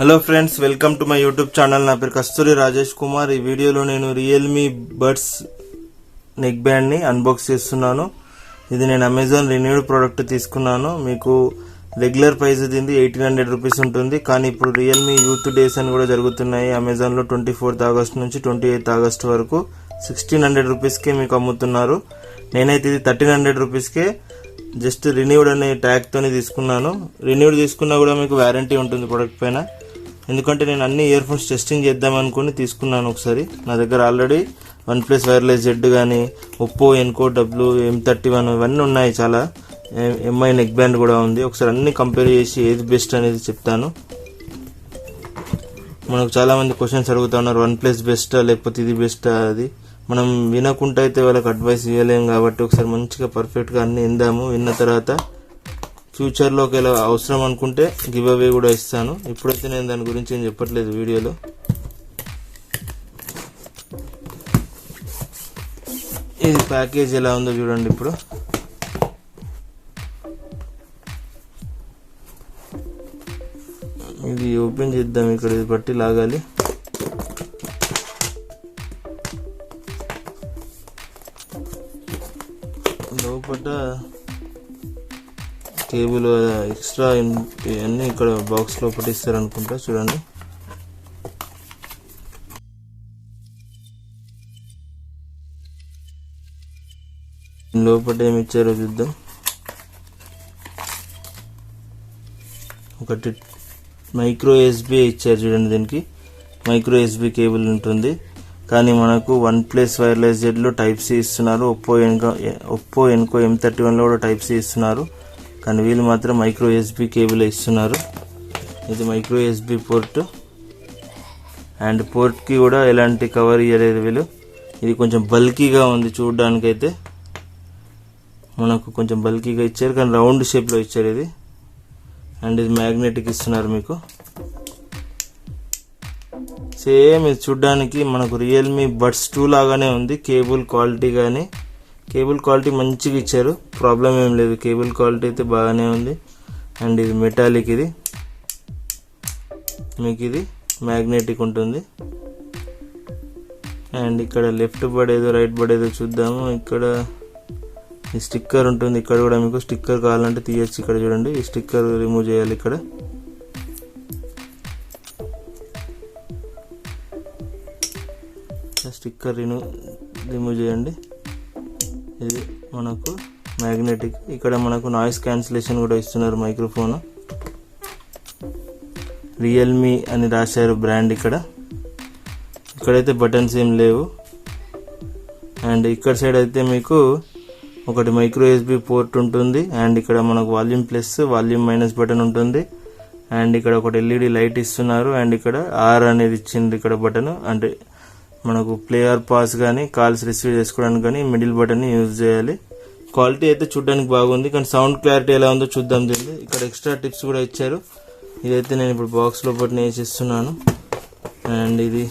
Hello friends, welcome to my YouTube channel. నా పేరు కస్తూరి రాజేష్ కుమార్. ఈ వీడియోలో నేను రియల్మీ బడ్స్ నెక్ బ్యాండ్ని అన్బాక్స్ చేస్తున్నాను. ఇది నేను అమెజాన్ రిన్యూడ్ ప్రోడక్ట్ తీసుకున్నాను. మీకు రెగ్యులర్ ప్రైస్ దీనిది 1800 రూపీస్ ఉంటుంది. కానీ ఇప్పుడు రియల్మీ యూత్ డేస్ అని కూడా జరుగుతున్నాయి అమెజాన్లో. 24th ఆగస్ట్ నుంచి 28th ఆగస్ట్ వరకు 1600 రూపీస్కే మీకు అమ్ముతున్నారు. నేనైతే ఇది 1300 రూపీస్కే జస్ట్ రిన్యూడ్ అనే ట్యాగ్తోనే తీసుకున్నాను. రిన్యూడ్ తీసుకున్నా కూడా మీకు వారంటీ ఉంటుంది ప్రొడక్ట్ పైన. ఎందుకంటే నేను అన్ని ఇయర్ ఫోన్స్ టెస్టింగ్ చేద్దాం అనుకుని తీసుకున్నాను ఒకసారి. నా దగ్గర ఆల్రెడీ OnePlus Wirless Z కానీ ఒప్పో ఎన్కో డబ్ల్యూ M31 ఇవన్నీ ఉన్నాయి. చాలా ఎంఐ నెక్ బ్యాండ్ కూడా ఉంది. ఒకసారి అన్ని కంపేర్ చేసి ఏది బెస్ట్ అనేది చెప్తాను. మనకు చాలా మంది క్వశ్చన్స్ అడుగుతున్నారు, OnePlus బెస్టా లేకపోతే ఇది బెస్టా. అది మనం వినకుండా అయితే వాళ్ళకి అడ్వైస్ ఇవ్వలేము. కాబట్టి ఒకసారి మంచిగా పర్ఫెక్ట్గా అన్ని విందాము. విన్న తర్వాత ఫ్యూచర్లో ఒకవేళ అవసరం అనుకుంటే గివ్ అవే కూడా ఇస్తాను. ఇప్పుడైతే నేను దాని గురించి ఏం చెప్పట్లేదు వీడియోలో. ఇది ప్యాకేజ్ ఎలా ఉందో చూడండి. ఇప్పుడు ఇది ఓపెన్ చేద్దాం. ఇక్కడ ఇది పట్టి లాగాలి. లోపల కేబుల్ ఎక్స్ట్రా అన్నీ ఇక్కడ బాక్స్ లో పట్టిస్తారు అనుకుంటా. చూడండి, లోపల ఏమి ఇచ్చారో చూద్దాం. ఒకటి మైక్రో ఎస్బీ ఇచ్చారు చూడండి. దీనికి మైక్రో ఎస్బీ కేబుల్ ఉంటుంది. కానీ మనకు OnePlus Wirless Z లో టైప్ సి ఇస్తున్నారు. ఒప్పో ఎన్కో M31 లో కూడా టైప్ సి ఇస్తున్నారు. కానీ వీళ్ళు మాత్రం మైక్రో ఎస్బీ కేబుల్ ఇస్తున్నారు. ఇది మైక్రో ఎస్బీ పోర్ట్. అండ్ పోర్ట్కి కూడా ఎలాంటి కవర్ ఇవ్వలేదు వీళ్ళు. ఇది కొంచెం బల్కీగా ఉంది చూడడానికైతే. మనకు కొంచెం బల్కీగా ఇచ్చారు, కానీ రౌండ్ షేప్లో ఇచ్చారు ఇది. అండ్ ఇది మ్యాగ్నెటిక్ ఇస్తున్నారు మీకు. సేమ్ ఇది చూడడానికి మనకు రియల్మీ బడ్స్ 2 లాగానే ఉంది. కేబుల్ క్వాలిటీ మంచిగా ఇచ్చారు, ప్రాబ్లం ఏం లేదు. కేబుల్ క్వాలిటీ అయితే బాగానే ఉంది. అండ్ ఇది మెటాలిక్. ఇది మీకు ఇది మ్యాగ్నెటిక్ ఉంటుంది. అండ్ ఇక్కడ లెఫ్ట్ బడ్ ఏదో రైట్ బడ్ ఏదో చూద్దాము. ఇక్కడ ఈ స్టిక్కర్ ఉంటుంది. ఇక్కడ కూడా మీకు స్టిక్కర్ కావాలంటే తీయచ్చు. ఇక్కడ చూడండి, ఈ స్టిక్కర్ రిమూవ్ చేయాలి. ఇక్కడ స్టిక్కర్ రిమూవ్ చేయండి. ఇది మనకు మ్యాగ్నెటిక్. ఇక్కడ మనకు నాయిస్ క్యాన్సిలేషన్ కూడా ఇస్తున్నారు. మైక్రోఫోన్ రియల్మీ అని రాశారు బ్రాండ్. ఇక్కడైతే బటన్స్ ఏం లేవు. అండ్ ఇక్కడ సైడ్ అయితే మీకు ఒకటి మైక్రో ఎస్బీ పోర్ట్ ఉంటుంది. అండ్ ఇక్కడ మనకు volume plus volume minus button ఉంటుంది. అండ్ ఇక్కడ ఒకటి LED లైట్ ఇస్తున్నారు. అండ్ ఇక్కడ R అనేది ఇచ్చింది ఇక్కడ బటన్. అంటే మనకు ప్లే ఆర్ పాస్ కానీ కాల్స్ రిసీవ్ చేసుకోవడానికి కానీ మిడిల్ బటన్ని యూజ్ చేయాలి. క్వాలిటీ అయితే చూడడానికి బాగుంది, కానీ సౌండ్ క్లారిటీ ఎలా ఉందో చూద్దాం దీన్ని. ఇక్కడ ఎక్స్ట్రా టిప్స్ కూడా ఇచ్చారు. ఇదైతే నేను ఇప్పుడు బాక్స్ లోపల వేసిస్తున్నాను. అండ్ ఇది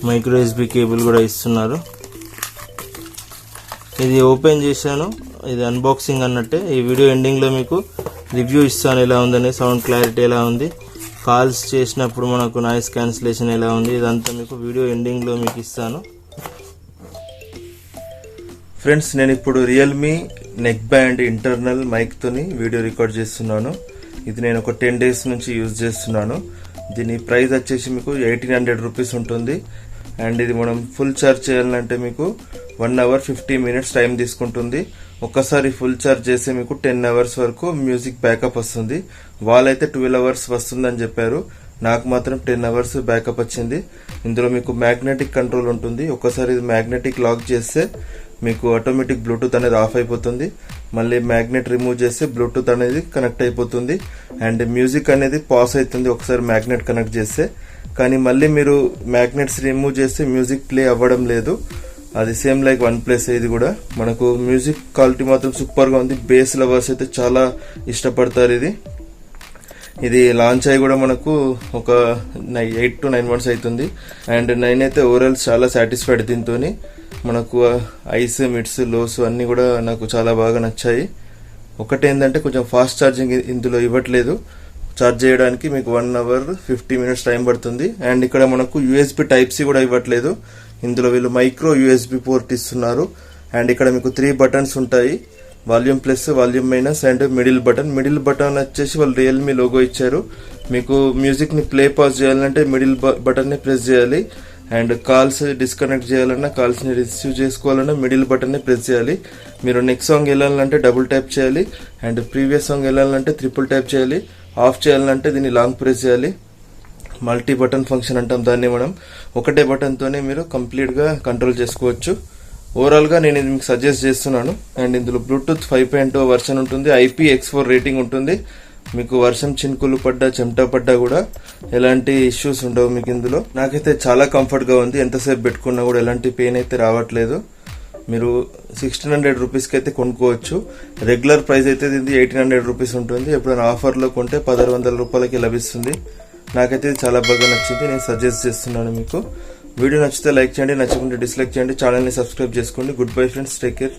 మైక్రో ఎస్బీ కేబుల్ కూడా ఇస్తున్నారు. ఇది ఓపెన్ చేశాను. ఇది అన్బాక్సింగ్ అన్నట్టే. ఈ వీడియో ఎండింగ్లో మీకు రివ్యూ ఇస్తాను ఎలా ఉందని, సౌండ్ క్లారిటీ ఎలా ఉంది, కాల్స్ చేసినప్పుడు మనకు నాయిస్ క్యాన్సిలేషన్ ఎలా ఉంది, ఇదంతా మీకు వీడియో ఎండింగ్లో మీకు ఇస్తాను. ఫ్రెండ్స్, నేను ఇప్పుడు రియల్మీ నెక్ బ్యాండ్ ఇంటర్నల్ మైక్తోని వీడియో రికార్డ్ చేస్తున్నాను. ఇది నేను ఒక 10 days నుంచి యూజ్ చేస్తున్నాను. దీని ప్రైస్ వచ్చేసి మీకు 1800 రూపీస్ ఉంటుంది. అండ్ ఇది మనం ఫుల్ ఛార్జ్ చేయాలంటే మీకు 1 hour 50 minutes టైం తీసుకుంటుంది. ఒక్కసారి ఫుల్ ఛార్జ్ చేస్తే మీకు 10 hours వరకు మ్యూజిక్ బ్యాకప్ వస్తుంది. వాళ్ళైతే 12 hours వస్తుందని చెప్పారు. నాకు మాత్రం 10 hours బ్యాకప్ వచ్చింది. ఇందులో మీకు మ్యాగ్నెటిక్ కంట్రోల్ ఉంటుంది. ఒక్కసారి ఇది మ్యాగ్నెటిక్ లాక్ చేస్తే మీకు ఆటోమేటిక్ బ్లూటూత్ అనేది ఆఫ్ అయిపోతుంది. మళ్ళీ మ్యాగ్నెట్ రిమూవ్ చేస్తే బ్లూటూత్ అనేది కనెక్ట్ అయిపోతుంది. అండ్ మ్యూజిక్ అనేది పాస్ అవుతుంది ఒకసారి మ్యాగ్నెట్ కనెక్ట్ చేస్తే. కానీ మళ్ళీ మీరు మ్యాగ్నెట్స్ రిమూవ్ చేస్తే మ్యూజిక్ ప్లే అవ్వడం లేదు. అది సేమ్ లైక్ OnePlus. ఇది కూడా మనకు మ్యూజిక్ క్వాలిటీ మాత్రం సూపర్గా ఉంది. బేస్ లవర్స్ అయితే చాలా ఇష్టపడతారు. ఇది లాంచ్ అయ్యి కూడా మనకు ఒక 8 to 9 months అవుతుంది. అండ్ నేనైతే ఓవరాల్ చాలా సాటిస్ఫైడ్ దీంతో. మనకు ఐస్ మిడ్స్ లోస్ అన్నీ కూడా నాకు చాలా బాగా నచ్చాయి. ఒకటి ఏంటంటే కొంచెం ఫాస్ట్ ఛార్జింగ్ ఇందులో ఇవ్వట్లేదు. ఛార్జ్ చేయడానికి మీకు 1 అవర్ 50 మినిట్స్ టైం పడుతుంది. అండ్ ఇక్కడ మనకు యూఎస్బి టైప్ సి కూడా ఇవ్వట్లేదు, ఇందులో వీళ్ళు మైక్రో యూఎస్బి పోర్ట్ ఇస్తున్నారు. అండ్ ఇక్కడ మీకు 3 బటన్స్ ఉంటాయి, volume plus, volume minus and middle button వచ్చేసి వాళ్ళు రియల్మీ లోగో ఇచ్చారు. మీకు మ్యూజిక్ ని ప్లే పాజ్ చేయాలంటే మిడిల్ బటన్ ని ప్రెస్ చేయాలి. అండ్ కాల్స్ డిస్కనెక్ట్ చేయాలన్నా, కాల్స్ ని రిసీవ్ చేసుకోవాలన్నా మిడిల్ బటన్ ని ప్రెస్ చేయాలి. మీరు నెక్స్ట్ సాంగ్ వెళ్ళాలంటే డబుల్ ట్యాప్ చేయాలి. అండ్ ప్రీవియస్ సాంగ్ వెళ్ళాలంటే ట్రిపుల్ ట్యాప్ చేయాలి. ఆఫ్ చేయాలంటే దీన్ని లాంగ్ ప్రెస్ చేయాలి. మల్టీ బటన్ ఫంక్షన్ అంటాం దాన్ని మనం. ఒకటే బటన్ తోనే మీరు కంప్లీట్ గా కంట్రోల్ చేసుకోవచ్చు. ఓవరాల్ గా నేను ఇది మీకు సజెస్ట్ చేస్తున్నాను. అండ్ ఇందులో బ్లూటూత్ 5.0 వర్షన్ ఉంటుంది, IPX4 రేటింగ్ ఉంటుంది. మీకు వర్షం చినుకులు పడ్డా, చెమట పడ్డా కూడా ఎలాంటి ఇష్యూస్ ఉండవు మీకు ఇందులో. నాకైతే చాలా కంఫర్ట్ గా ఉంది, ఎంతసేపు పెట్టుకున్నా కూడా ఎలాంటి పెయిన్ అయితే రావట్లేదు. మీరు 1600 రూపీస్కి అయితే కొనుక్కోవచ్చు. రెగ్యులర్ ప్రైస్ అయితే ఇది 1800 రూపీస్ ఉంటుంది. ఎప్పుడైనా ఆఫర్లో కొంటే 1600 రూపాయలకి లభిస్తుంది. నాకైతే ఇది చాలా బాగా నచ్చింది, నేను సజెస్ట్ చేస్తున్నాను మీకు. వీడియో నచ్చితే లైక్ చేయండి, నచ్చకుంటే డిస్లైక్ చేయండి. ఛానల్ని సబ్స్క్రైబ్ చేసుకోండి. Good bye friends, take care.